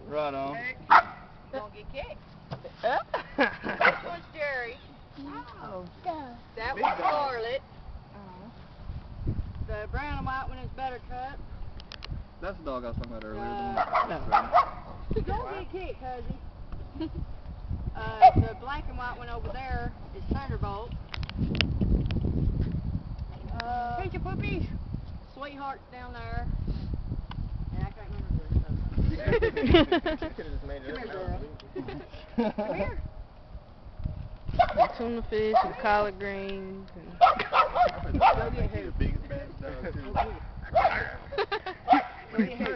Right on. Don't get kicked. Uh. This one's Jerry. Oh, That one's Scarlet. The brown and white one is Buttercup. That's the dog I was talking about earlier. Don't get kicked, Huzzy. The black and white one over there is Thunderbolt. Here's your puppies. Sweetheart's down there. And I can't remember the rest of them. Come here, girl. Come here. Tuna fish and collard greens. And Go get who? Biggest bad dog too. Go get who?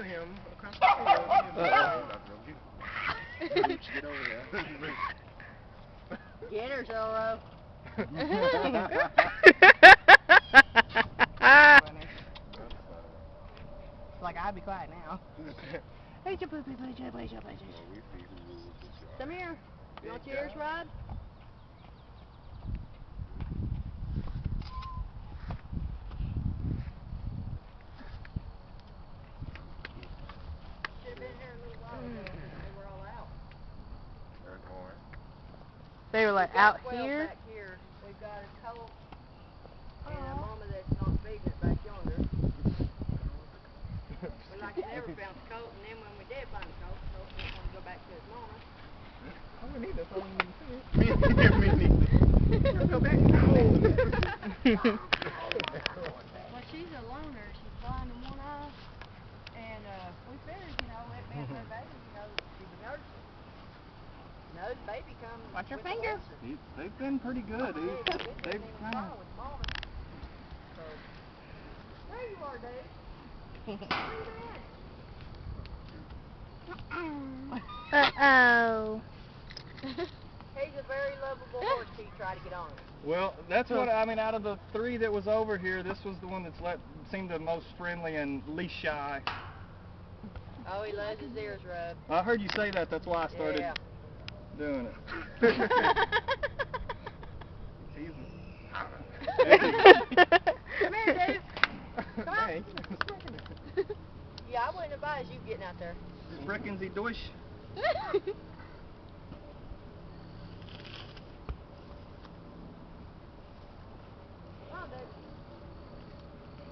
Get over there. Get her, Zorro. Like, I'd be quiet now. Hey, your poopy, Come here. You want your ears rubbed? Should have been here a little while ago. They were all out. They were like We've got out 12 here. Back here. We've got a colt and a mama that's not feeding it back yonder. We like never found the colt, and then when we did find the colt, the colt didn't want to go back to his mama. Oh, we need this. I don't need to see it. Me neither. Go back Well, she's a loner. She's blind in one eye. And we figured, it meant her baby, she would nurse it. No, the baby comes. Watch your with the finger. horses. They've been pretty good. They've kind of. So, there you are, Dave. Where you been? Uh-oh. He's a very lovable horse till you try to get on him. Well, that's what I mean. Out of the three that was over here, this was the one that's seemed the most friendly and least shy. Oh, he loves his ears rubbed. I heard you say that. That's why I started Yeah. doing it. Come here, Dave. Come on. Thanks. Yeah, I wouldn't advise you getting out there. Sprechen Sie Deutsch?